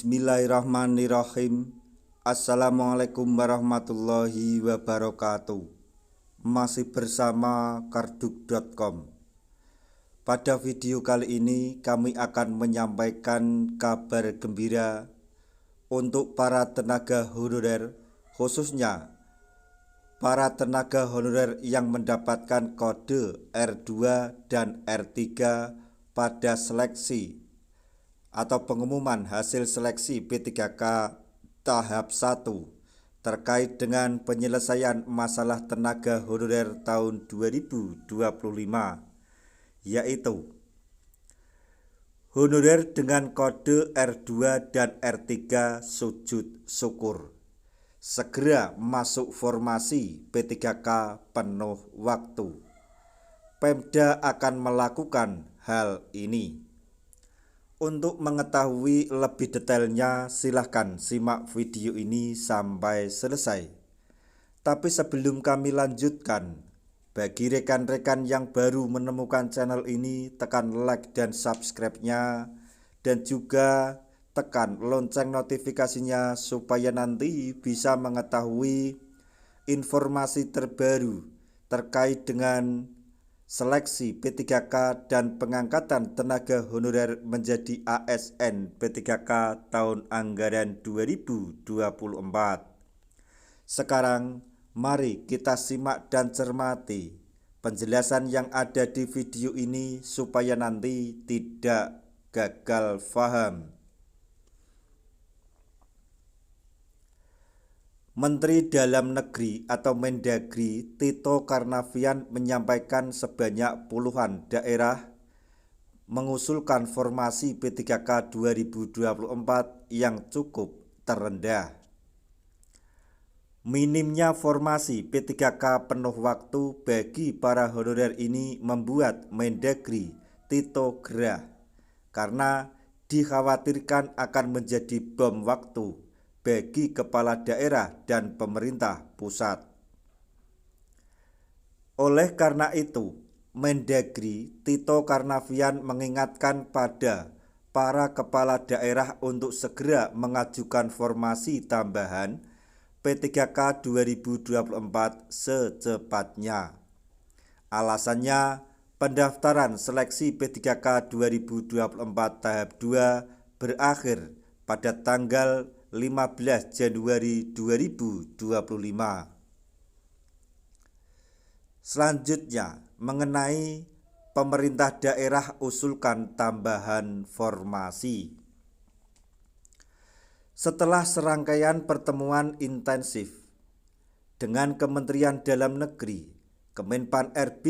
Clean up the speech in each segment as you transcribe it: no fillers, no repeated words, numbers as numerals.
Bismillahirrahmanirrahim. Assalamualaikum warahmatullahi wabarakatuh. Masih bersama karduk.com. Pada video kali ini kami akan menyampaikan kabar gembira untuk para tenaga honorer, khususnya para tenaga honorer yang mendapatkan kode R2 dan R3 pada seleksi atau pengumuman hasil seleksi P3K tahap 1 terkait dengan penyelesaian masalah tenaga honorer tahun 2025, yaitu honorer dengan kode R2 dan R3 sujud syukur segera masuk formasi P3K penuh waktu. Pemda akan melakukan hal ini. Untuk mengetahui lebih detailnya, silahkan simak video ini sampai selesai. Tapi sebelum kami lanjutkan, bagi rekan-rekan yang baru menemukan channel ini, tekan like dan subscribe-nya, dan juga tekan lonceng notifikasinya supaya nanti bisa mengetahui informasi terbaru terkait dengan seleksi P3K dan pengangkatan tenaga honorer menjadi ASN P3K tahun anggaran 2024. Sekarang mari kita simak dan cermati penjelasan yang ada di video ini supaya nanti tidak gagal paham. Menteri Dalam Negeri atau Mendagri Tito Karnavian menyampaikan sebanyak puluhan daerah mengusulkan formasi P3K 2024 yang cukup terendah. Minimnya formasi P3K penuh waktu bagi para honorer ini membuat Mendagri Tito gerah karena dikhawatirkan akan menjadi bom waktu bagi kepala daerah dan pemerintah pusat. Oleh karena itu, Mendagri Tito Karnavian mengingatkan pada para kepala daerah untuk segera mengajukan formasi tambahan P3K 2024 secepatnya. Alasannya, pendaftaran seleksi P3K 2024 tahap 2 berakhir pada tanggal 15 Januari 2025. Selanjutnya, mengenai pemerintah daerah usulkan tambahan formasi. Setelah serangkaian pertemuan intensif dengan Kementerian Dalam Negeri, Kemenpan RB,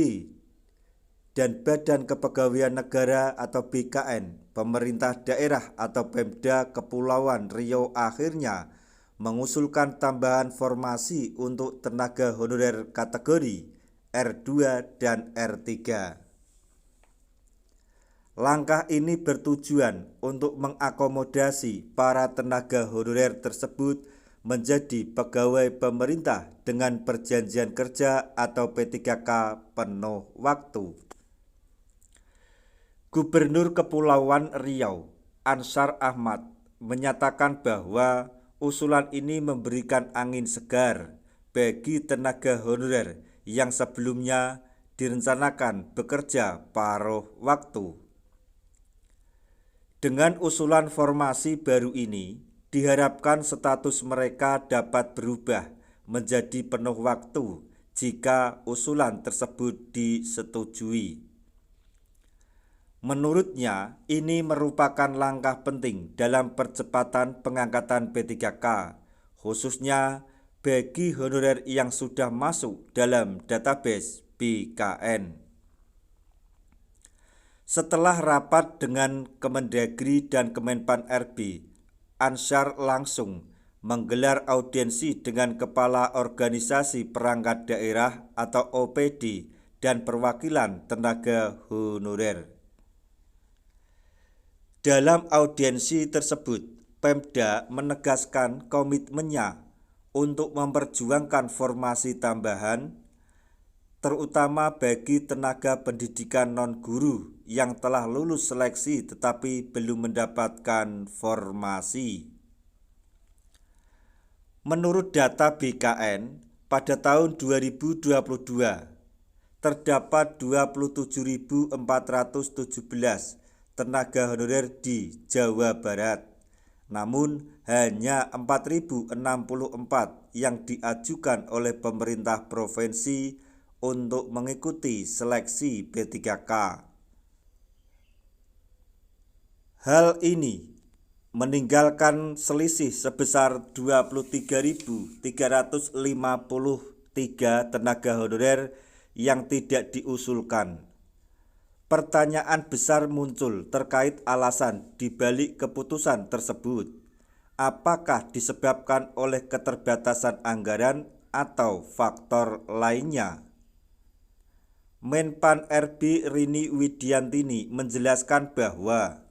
dan Badan Kepegawaian Negara atau BKN, pemerintah daerah atau Pemda Kepulauan Riau akhirnya mengusulkan tambahan formasi untuk tenaga honorer kategori R2 dan R3. Langkah ini bertujuan untuk mengakomodasi para tenaga honorer tersebut menjadi pegawai pemerintah dengan perjanjian kerja atau P3K penuh waktu. Gubernur Kepulauan Riau, Ansar Ahmad, menyatakan bahwa usulan ini memberikan angin segar bagi tenaga honorer yang sebelumnya direncanakan bekerja paruh waktu. Dengan usulan formasi baru ini, diharapkan status mereka dapat berubah menjadi penuh waktu jika usulan tersebut disetujui. Menurutnya, ini merupakan langkah penting dalam percepatan pengangkatan P3K, khususnya bagi honorer yang sudah masuk dalam database BKN. Setelah rapat dengan Kemendagri dan Kemenpan RB, Ansar langsung menggelar audiensi dengan Kepala Organisasi Perangkat Daerah atau OPD dan perwakilan tenaga honorer. Dalam audiensi tersebut, Pemda menegaskan komitmennya untuk memperjuangkan formasi tambahan terutama bagi tenaga pendidikan non-guru yang telah lulus seleksi tetapi belum mendapatkan formasi. Menurut data BKN, pada tahun 2022, terdapat 27.417 tenaga honorer di Jawa Barat. Namun hanya 4.064 yang diajukan oleh pemerintah provinsi untuk mengikuti seleksi P3K. Hal ini meninggalkan selisih sebesar 23.353 tenaga honorer yang tidak diusulkan. Pertanyaan besar muncul terkait alasan dibalik keputusan tersebut. Apakah disebabkan oleh keterbatasan anggaran atau faktor lainnya? Menpan RB Rini Widiantini menjelaskan bahwa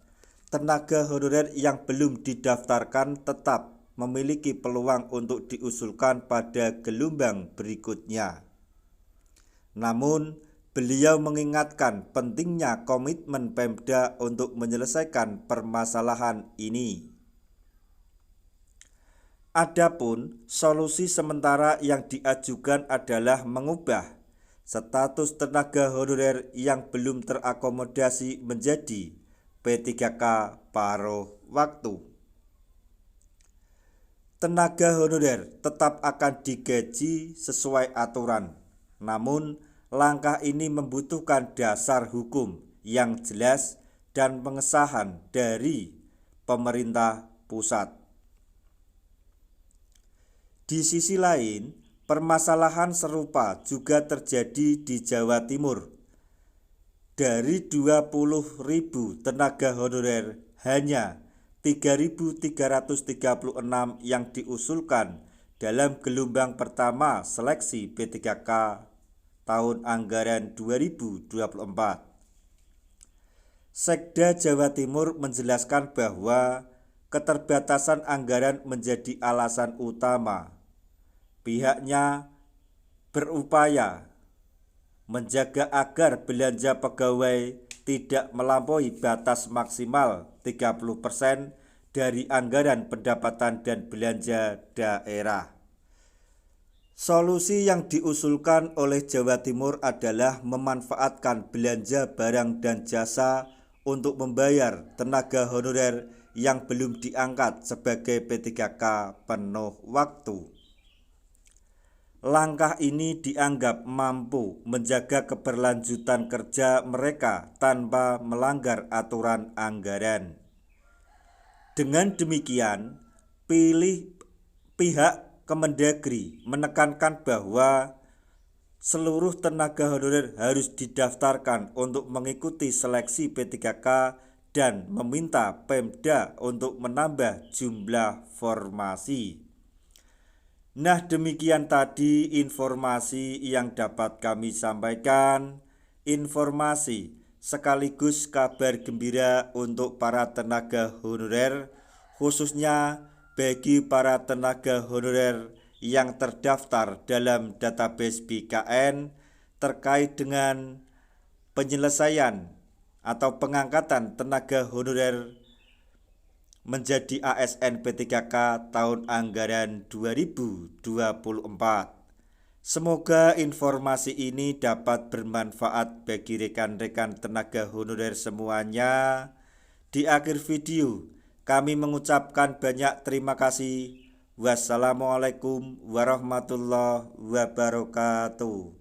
tenaga honorer yang belum didaftarkan tetap memiliki peluang untuk diusulkan pada gelombang berikutnya. Namun, beliau mengingatkan pentingnya komitmen Pemda untuk menyelesaikan permasalahan ini. Adapun solusi sementara yang diajukan adalah mengubah status tenaga honorer yang belum terakomodasi menjadi P3K paruh waktu. Tenaga honorer tetap akan digaji sesuai aturan, namun langkah ini membutuhkan dasar hukum yang jelas dan pengesahan dari pemerintah pusat. Di sisi lain, permasalahan serupa juga terjadi di Jawa Timur. Dari 20.000 tenaga honorer, hanya 3.336 yang diusulkan dalam gelombang pertama seleksi P3K tahun anggaran 2024. Sekda Jawa Timur menjelaskan bahwa keterbatasan anggaran menjadi alasan utama. Pihaknya berupaya menjaga agar belanja pegawai tidak melampaui batas maksimal 30% dari anggaran pendapatan dan belanja daerah. Solusi yang diusulkan oleh Jawa Timur adalah memanfaatkan belanja barang dan jasa untuk membayar tenaga honorer yang belum diangkat sebagai P3K penuh waktu. Langkah ini dianggap mampu menjaga keberlanjutan kerja mereka tanpa melanggar aturan anggaran. Dengan demikian, pihak Kemendagri menekankan bahwa seluruh tenaga honorer harus didaftarkan untuk mengikuti seleksi P3K dan meminta Pemda untuk menambah jumlah formasi. Nah, demikian tadi informasi yang dapat kami sampaikan. Informasi sekaligus kabar gembira untuk para tenaga honorer, khususnya bagi para tenaga honorer yang terdaftar dalam database BKN terkait dengan penyelesaian atau pengangkatan tenaga honorer menjadi ASN P3K tahun anggaran 2024. Semoga informasi ini dapat bermanfaat bagi rekan-rekan tenaga honorer semuanya. Di akhir video, kami mengucapkan banyak terima kasih. Wassalamualaikum warahmatullahi wabarakatuh.